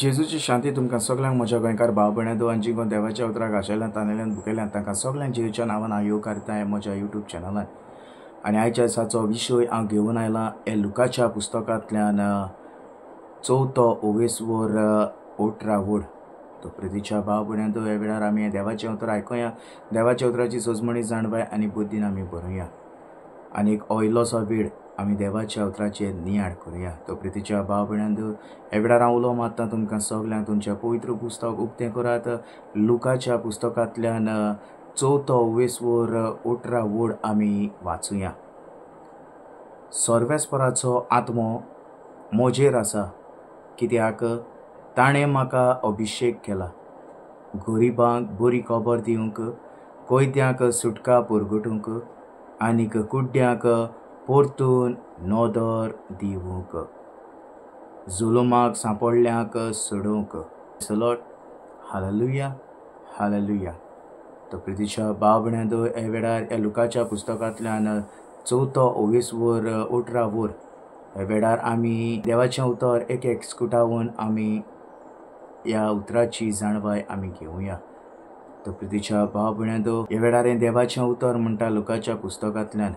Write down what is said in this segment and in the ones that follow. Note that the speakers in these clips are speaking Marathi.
जेजूची शांती तुमकां सगळ्यांक म्हज्या गोंयकार भाव भयणो आनी जी कोण देवाच्या उतराक आशिल्ल्यान तांदळ्यान भुकेल्यान तांकां सगळ्यांक जेजूच्या नांवान हांव येवकारताय म्हज्या यूट्यूब चॅनलान. आनी आयच्या दिसाचो विशय हांव घेवन आयलां हे लुकाच्या पुस्तकांतल्यान 4 ओवेसवर ओट्रा वोड. तो प्रितीच्या भाव भयणो ह्या वेळार आमी देवाचें उतर आयकुया, देवाच्या उतराची सजमणी जाणवाय आनी बुद्दीन आमी बरोवया आनी एक ऑयलोसो वेळ आमी देवाच्या उतराचेर नियाळ करुया. तो प्रितीच्या भाव भयणो ह्या वेळार हांव उलो मारतां तुमकां सगळ्यांक तुमचें पवित्र पुस्तक उक्तें करात. लुकाच्या पुस्तकांतल्यान 4 ओवेसवर ओट्रा वोड आमी वाचुया. सर्वेस्पराचो आत्मो म्हजेर आसा, कित्याक ताणें म्हाका अभिशेक केला, गरीबांक बरी खबर दिवंक, कोयत्यांक सुटका परगटूंक आनीक कुड्ड्यांक परतून नोदर दिवंक, जुलुमाक सांपडल्यांक सोडूंक. Slut hallelujah hallelujah. तो प्रितीच्या भाव भयणो ह्या वेळार ह्या लुकाच्या पुस्तकांतल्यान 4 ओवेसवर ओट्रा वोर ह्या वेळार आमी देवाचें उतर एक एकस्कुटावून आमी ह्या उतराची जाणवाय आमी घेवया. तो प्रितीच्या भाव भयणो ह्या वेळार हें देवाचें उतर म्हणटा लुकाच्या पुस्तकांतल्यान,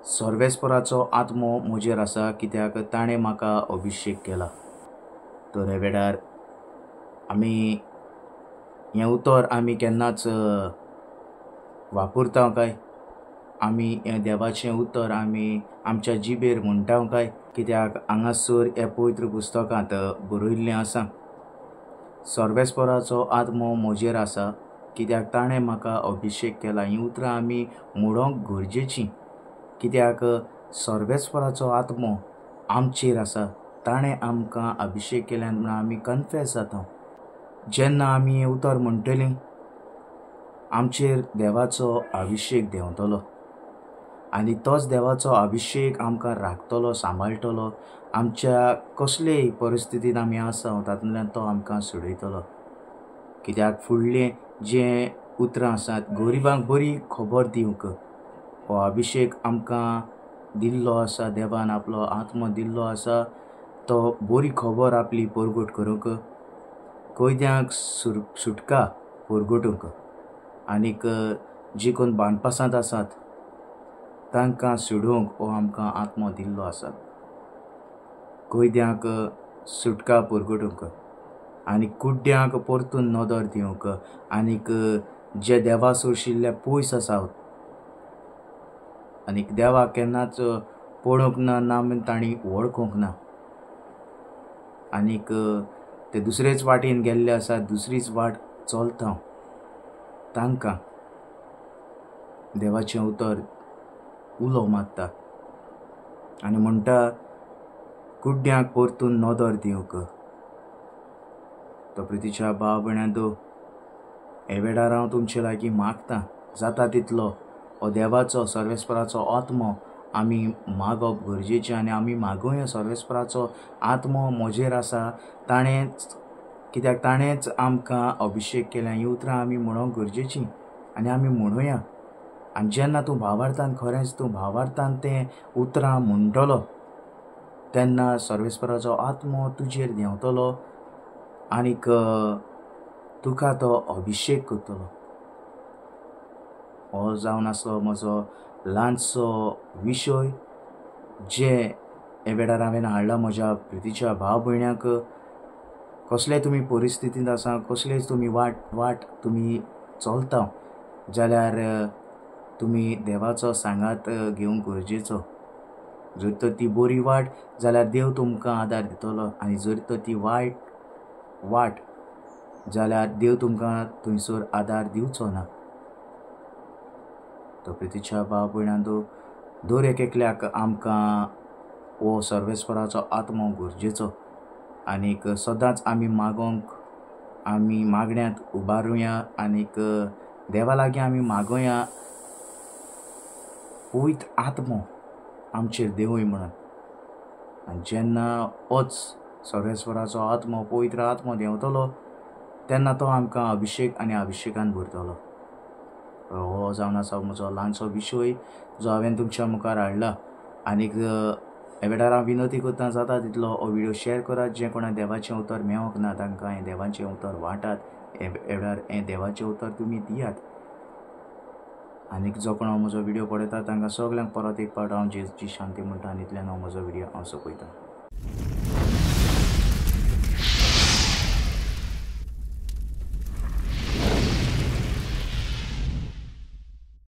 सर्वेस्पराचो आत्मो म्हजेर आसा, कित्याक ताणें म्हाका अभिशेक केला. तर ह्या वेळार आमी हें उतर आमी केन्नाच वापरता काय, आमी हें देवाचें उतर आमी आमच्या जिबेर म्हणटा काय, कित्याक हांगासर ह्या पवित्र पुस्तकांत बरयल्लें आसा, सर्वेस्पराचो आत्मो म्हजेर आसा, कित्याक ताणें म्हाका अभिशेक केला. हीं उतरां आमी म्हणोंक गरजेचीं, कित्याक सर्वेस्पराचो आत्मो आमचेर आसा, ताणें आमकां अभिशेक केल्यान म्हणून आमी कन्फेस जाता. जेन्ना आमी हें उतर म्हणटलीं आमचेर देवाचो अभिशेक देंवतलो आनी तोच देवाचो अभिशेक आमकां राखतलो, सांबाळटलो. आमच्या कसलेय परिस्थितींत आमी आसा तातूंतल्यान तो आमकां सोडयतलो. कित्याक फुडलें जें उतरां आसात, गरिबांक बरी खबर दिवंक, हो अभिशेक आमकां दिल्लो आसा. देवान आपलो आत्मो दिल्लो आसा, तो बरी खबर आपली परगट करूंक, कोयत्यांक सुटका परगटूंक आनीक जी कोण बानपासांत आसात तांकां सोडूंक हो आमकां आत्मो दिल्लो आसा. कोयत्यांक सुटका परगटूंक आनीक कुड्ड्यांक परतून नोदर दिवंक आनीक जे देवा सोडशिल्ले पयस आसात आनीक देवाक केन्नाच पळोवंक ना म्हूण तांणी वळखूंक ना आनीक ते दुसरेच वाटेन गेल्ले आसात, दुसरीच वाट चलता, तांकां देवाचें उतर उलो मारता आनी म्हणटा कुड्ड्यांक परतून नोदर दिवंक. तो प्रितीच्या भाव भयणो हे वेळार हांव तुमचे लागीं मागतां, जाता तितलो हो देवाचो सर्वेस्पराचो आत्मो आमी मागप गरजेचें आनी आमी मागुया. सर्वेस्पराचो आत्मो म्हजेर आसा, ताणेंच, कित्याक ताणेंच आमकां अभिशेक केल्या. हीं उतरां आमी म्हणोंक गरजेचीं आनी आमी म्हणुया. आनी जेन्ना तूं भावार्थान खरेंच तूं भावार्थान तें उतरां म्हणटलो तेन्ना सर्वेस्पराचो आत्मो तुजेर देंवतलो आनीक तुका तो अभिशेक करतलो. हो जावन आसलो म्हजो ल्हानसो विशय जे हे वेळार हांवें हाडला म्हज्या प्रितीच्या भाव भयण्याक. कसलेय तुमी परिस्थितींत आसा, कसलेच तुमी वाट तुमी चलता जाल्यार तुमी देवाचो सांगात घेवंक गरजेचो. जर तर ती बरी वाट जाल्यार देव तुमकां आदार दितलो आनी जर तर ती वायट वाट जाल्यार देव तुमकां थंयसर आदार दिवचो ना. तो प्रितीच्या भाव भयणांदो दर एकल्याक आमकां हो सर्वेस्पराचो आत्मो गरजेचो आनीक सदांच आमी मागोंक, आमी मागण्यांत उबारुया आनीक देवा लागीं आमी मागुया पवित्र आत्मो आमचेर देवूय म्हणून. आनी जेन्ना होच सर्वेस्पराचो आत्मो, पवित्र आत्मो देंवतलो तेन्ना तो आमकां अभिशेक आनी अभिशेकान भरतलो. हो जावन आसा म्हजो ल्हानसो विशय जो हांवें तुमच्या मुखार हाडला आनीक हे वेळार हांव विनंती करता जाता तितलो हो व्हिडिओ शेअर करात. जे कोणा देवाचें उतर मेळोंक ना तांकां हें देवाचें उतर वाटात. हे वेळार हें देवाचें उतर तुमी दियात. आनीक जो कोण म्हजो व्हिडिओ पळयता तांकां सगल्यांक परत एक फावट हांव जेजूची शांती म्हणटा आनी इतल्यान हांव म्हजो व्हिडिओ सोंपयतां.